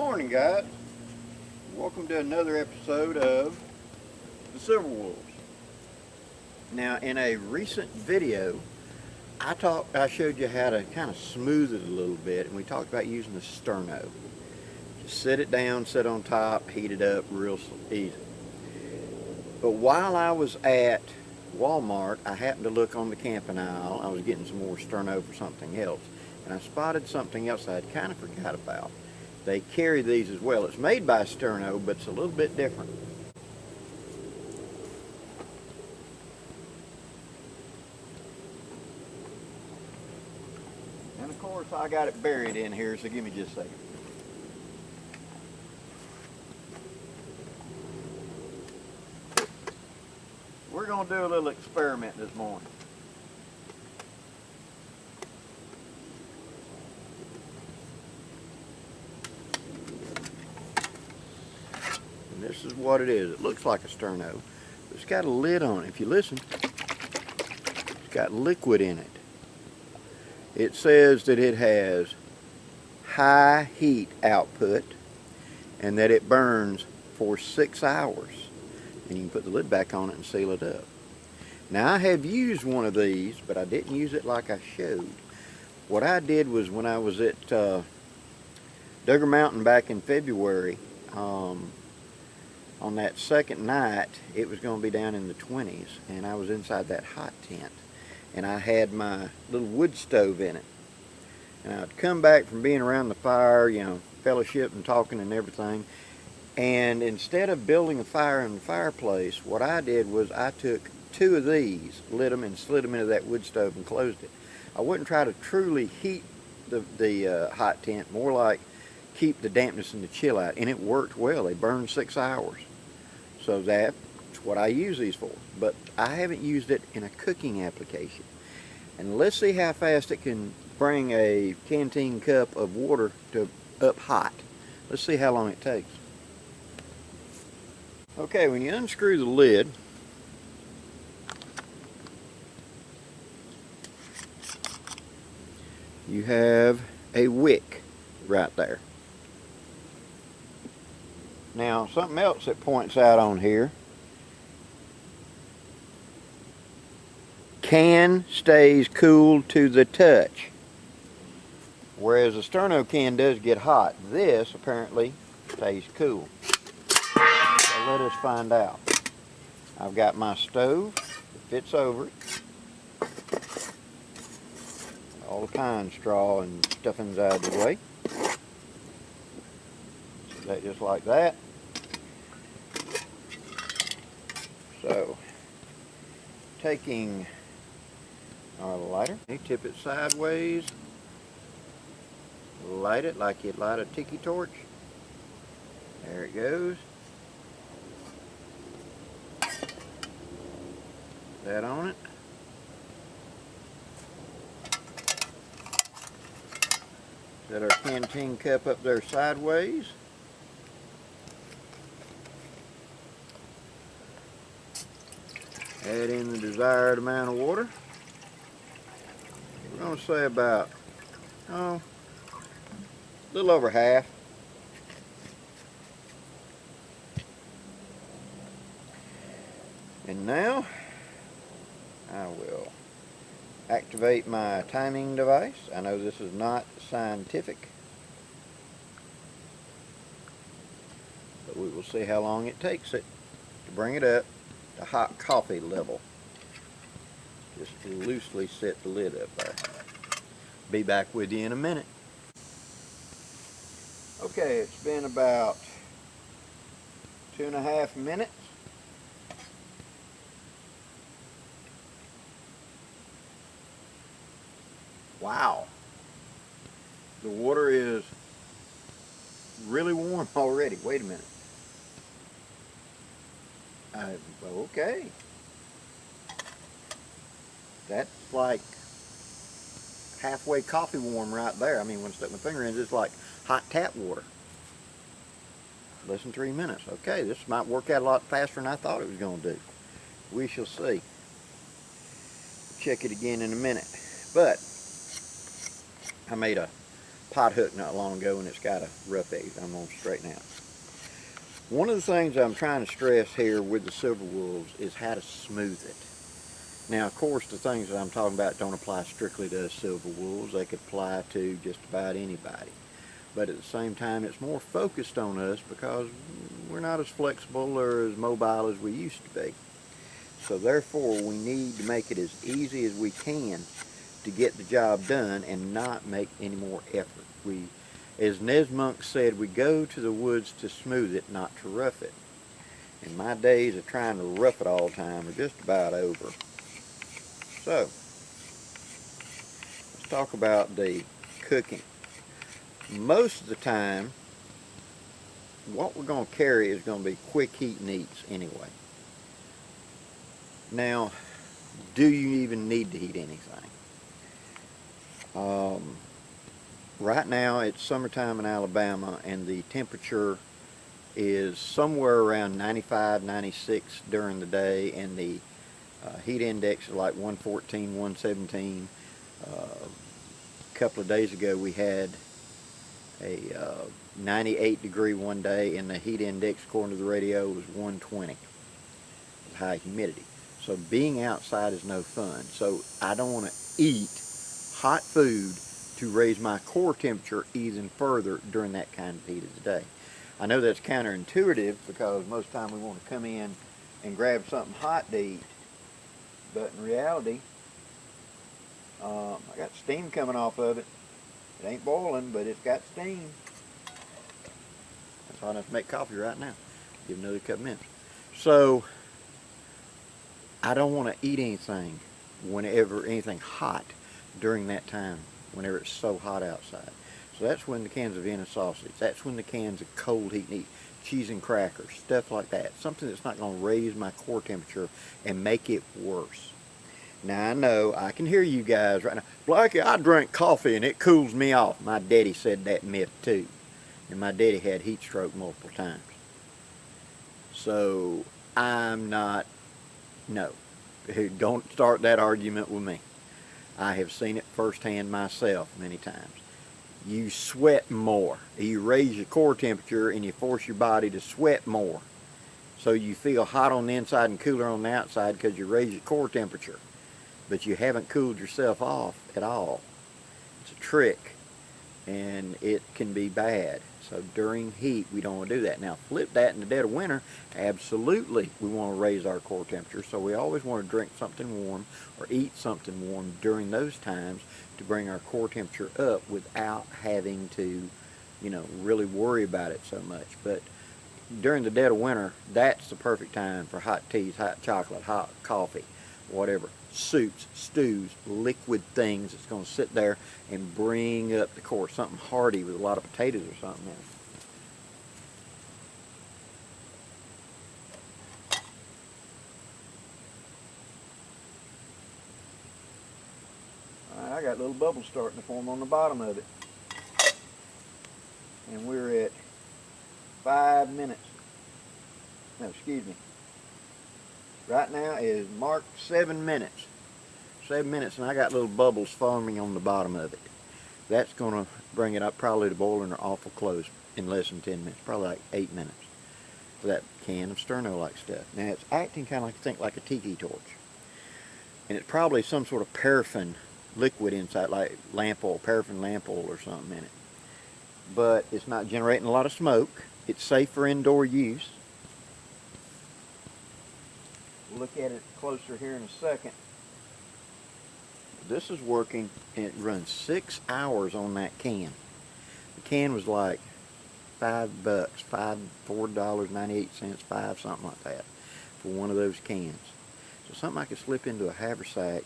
morning, guys. Welcome to another episode of the Silver Wolves. Now, in a recent video, I showed you how to kind of smooth it a little bit, and we talked about using the sterno. Just sit it down, sit on top, heat it up real easy. But while I was at Walmart, I happened to look on the camping aisle. I was getting some more sterno for something else, and I spotted something else I had kind of forgot about. They carry these as well. It's made by sterno, but it's a little bit different. And of course, I got it buried in here, so give me just a second. We're going to do a little experiment this morning. And this is what it is. It looks like a sterno. It's got a lid on it. If you listen, it's got liquid in it. It says that it has high heat output and that it burns for 6 hours. And you can put the lid back on it and seal it up. Now, I have used one of these, but I didn't use it like I showed. What I did was when I was at Duggar Mountain back in February, on that second night, it was going to be down in the 20s, and I was inside that hot tent, and I had my little wood stove in it. And I'd come back from being around the fire, you know, fellowship and talking and everything, and instead of building a fire in the fireplace, what I did was I took 2 of these, lit them and slid them into that wood stove and closed it. I wouldn't try to truly heat the hot tent, more like keep the dampness and the chill out, and it worked well. They burned 6 hours. So that's what I use these for. But I haven't used it in a cooking application. And let's see how fast it can bring a canteen cup of water to up hot. Let's see how long it takes. Okay, when you unscrew the lid, you have a wick right there. Now, something else that points out on here, can stays cool to the touch, whereas the sterno can does get hot. This apparently stays cool. So let us find out. I've got my stove that fits over it. All the pine straw and stuffing's out of the way. That just like that. So, taking our lighter, you tip it sideways, light it like you'd light a tiki torch. There it goes. That on it. Set our canteen cup up there sideways. Add in the desired amount of water. We're going to say about, a little over half. And now, I will activate my timing device. I know this is not scientific, but we will see how long it takes it to bring it up to hot coffee level. Just loosely set the lid up there. Be back with you in a minute. Okay, it's been about 2.5 minutes. Wow, the water is really warm already. Wait a minute. Okay. That's like halfway coffee warm right there. I mean, when I stuck my finger in, it's like hot tap water. Less than 3 minutes. Okay, this might work out a lot faster than I thought it was going to do. We shall see. Check it again in a minute. But I made a pot hook not long ago and it's got a rough edge. I'm going to straighten out. One of the things I'm trying to stress here with the Silver Wolves is how to smooth it. Now, of course, the things that I'm talking about don't apply strictly to us Silver Wolves. They could apply to just about anybody. But at the same time, it's more focused on us because we're not as flexible or as mobile as we used to be. So therefore, we need to make it as easy as we can to get the job done and not make any more effort. As Nesmonk said, we go to the woods to smooth it, not to rough it. And my days of trying to rough it all the time are just about over. So, let's talk about the cooking. Most of the time, what we're going to carry is going to be quick heat and eats anyway. Now, do you even need to heat anything? Right now it's summertime in Alabama and the temperature is somewhere around 95, 96 during the day, and the heat index is like 114, 117. A couple of days ago we had a 98 degree one day and the heat index according to the radio was 120. High humidity. So being outside is no fun. So I don't want to eat hot food to raise my core temperature even further during that kind of heat of the day. I know that's counterintuitive because most of the time we want to come in and grab something hot to eat. But in reality, I got steam coming off of it. It ain't boiling, but it's got steam. That's hot enough to make coffee right now. Give it another couple minutes. So, I don't want to eat anything anything hot during that time, whenever it's so hot outside. So that's when the cans of Vienna sausage, that's when the cans of cold heat and eat, cheese and crackers, stuff like that. Something that's not going to raise my core temperature and make it worse. Now I know, I can hear you guys right now, Blackie, I drink coffee and it cools me off. My daddy said that myth too. And my daddy had heat stroke multiple times. So no. Don't start that argument with me. I have seen it firsthand myself many times. You sweat more. You raise your core temperature and you force your body to sweat more. So you feel hot on the inside and cooler on the outside because you raise your core temperature. But you haven't cooled yourself off at all. It's a trick and it can be bad. So during heat, we don't want to do that. Now flip that in the dead of winter, absolutely we want to raise our core temperature. So we always want to drink something warm or eat something warm during those times to bring our core temperature up without having to, really worry about it so much. But during the dead of winter, that's the perfect time for hot teas, hot chocolate, hot coffee, whatever. Soups, stews, liquid things that's going to sit there and bring up the core. Something hearty with a lot of potatoes or something in it. Alright, I got little bubbles starting to form on the bottom of it. And we're at 5 minutes. No, excuse me. Right now is marked 7 minutes. 7 minutes and I got little bubbles forming on the bottom of it. That's going to bring it up probably to boiling or awful close in less than 10 minutes. Probably like 8 minutes for that can of sterno-like stuff. Now it's acting kind of like a tiki torch. And it's probably some sort of paraffin liquid inside, like lamp oil, paraffin lamp oil or something in it. But it's not generating a lot of smoke. It's safe for indoor use. We'll look at it closer here in a second. This is working and it runs 6 hours on that can. The can was like $5, $4.98, $5, something like that for one of those cans. So something I could slip into a haversack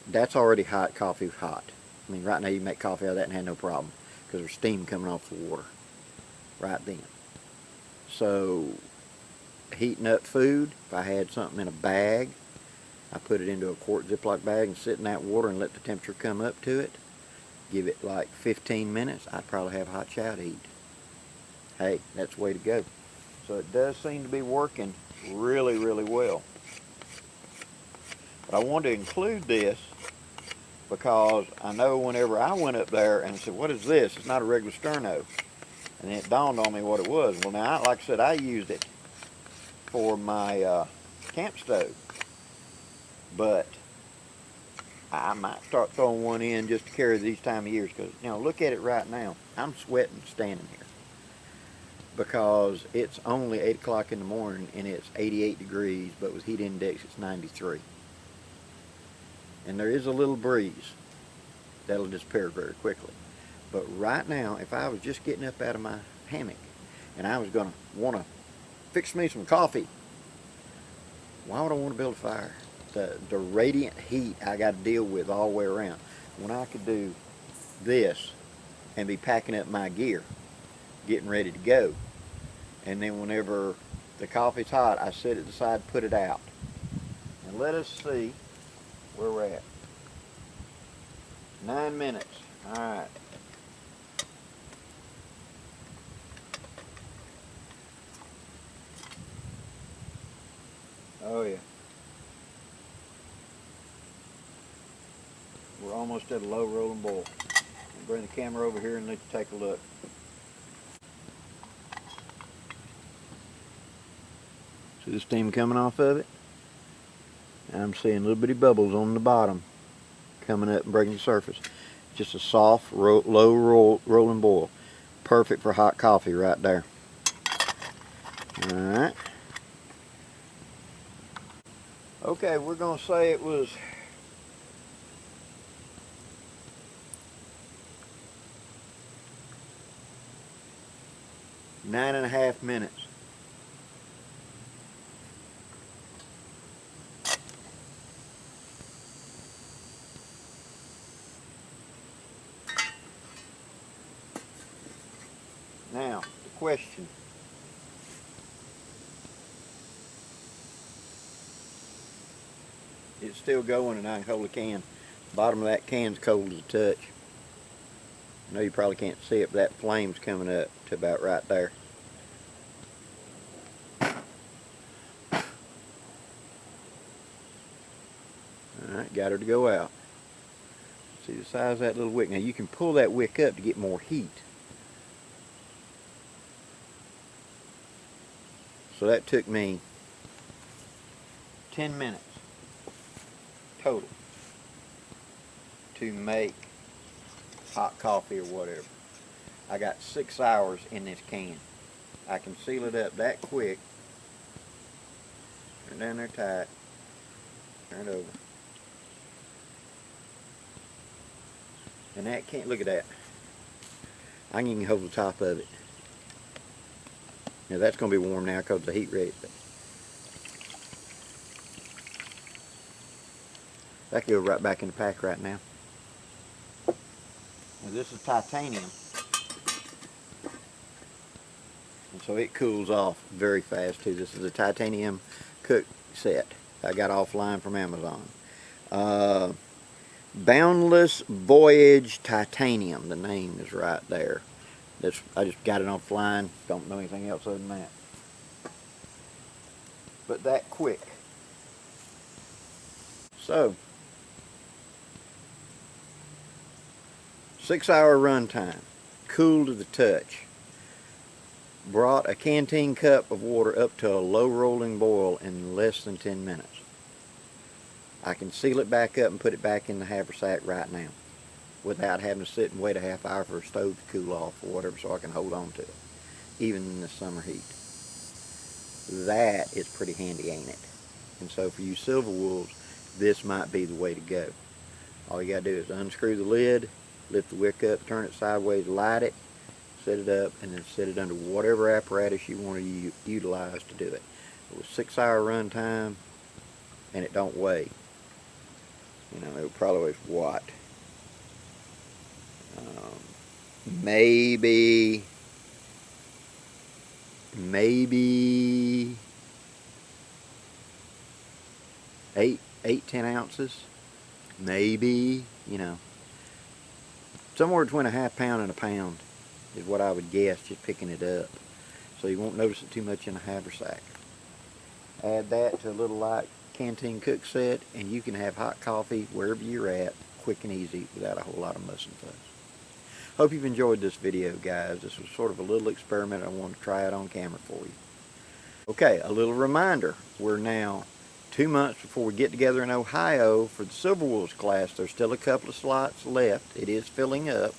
that's already hot, coffee hot. I mean, right now you make coffee out of that and have no problem because there's steam coming off the water right then. So heating up food, if I had something in a bag, I put it into a quart Ziploc bag and sit in that water and let the temperature come up to it. Give it like 15 minutes, I'd probably have hot chow to eat. Hey, that's the way to go. So it does seem to be working really, really well. But I wanted to include this because I know whenever I went up there and said, what is this? It's not a regular sterno. And then it dawned on me what it was. Well, now, like I said, I used it for my camp stove. But I might start throwing one in just to carry these time of years, because, you know, look at it right now. I'm sweating standing here because it's only 8 o'clock in the morning and it's 88 degrees, but with heat index it's 93. And there is a little breeze that'll disappear very quickly. But right now, if I was just getting up out of my hammock and I was going to want to fix me some coffee, why would I want to build a fire? The radiant heat I got to deal with all the way around, when I could do this and be packing up my gear, getting ready to go. And then whenever the coffee's hot, I set it aside, put it out. And let us see where we're at. 9 minutes. All right. Oh yeah. We're almost at a low rolling boil. I'll bring the camera over here and let you take a look. See the steam coming off of it? I'm seeing little bitty bubbles on the bottom coming up and breaking the surface. Just a soft, low rolling boil. Perfect for hot coffee right there. Alright. Okay, we're going to say it was 9.5 minutes. Now, the question. It's still going and I can hold the can. The bottom of that can's cold as a touch. I know you probably can't see it, but that flame's coming up to about right there. Alright, got her to go out. See the size of that little wick. Now you can pull that wick up to get more heat. So that took me 10 minutes total to make hot coffee or whatever. I got 6 hours in this can. I can seal it up that quick. Turn down there tight. Turn it over. And that can't, look at that. I can even hold the top of it. Now that's going to be warm now because the heat ready. That can go right back in the pack right now. Now this is titanium. And so it cools off very fast too. This is a titanium cook set I got offline from Amazon. Boundless Voyage Titanium. The name is right there. I just got it offline. Don't know anything else other than that. But that quick. So, 6 hour run time. Cool to the touch. Brought a canteen cup of water up to a low rolling boil in less than 10 minutes. I can seal it back up and put it back in the haversack right now without having to sit and wait a half hour for a stove to cool off or whatever, so I can hold on to it, even in the summer heat. That is pretty handy, ain't it? And so for you silver wolves, this might be the way to go. All you gotta do is unscrew the lid, lift the wick up, turn it sideways, light it, set it up, and then set it under whatever apparatus you want to utilize to do it. It was 6 hour run time, and it don't weigh. You know, it probably weighs what? Maybe 10 ounces. Maybe, you know, somewhere between a half pound and a pound is what I would guess, just picking it up. So you won't notice it too much in a haversack. Add that to a little light canteen cook set, and you can have hot coffee wherever you're at quick and easy without a whole lot of muss and fuss. Hope you've enjoyed this video, guys. This was sort of a little experiment. I wanted to try it on camera for you. Okay, a little reminder. We're now 2 months before we get together in Ohio for the Silver Wolves class. There's still a couple of slots left. It is filling up.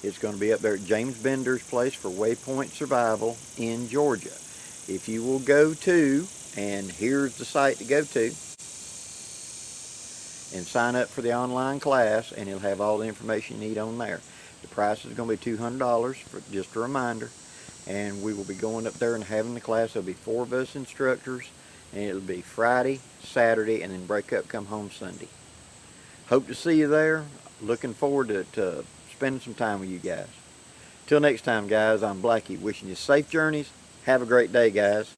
It's going to be up there at James Bender's place for Waypoint Survival in Georgia. If you will go to, and here's the site to go to, and sign up for the online class, and it'll have all the information you need on there. The price is going to be $200, for just a reminder, and we will be going up there and having the class. There'll be 4 of us instructors, and it'll be Friday, Saturday, and then break up, come home Sunday. Hope to see you there. Looking forward to spending some time with you guys. Till next time, guys, I'm Blackie, wishing you safe journeys. Have a great day, guys.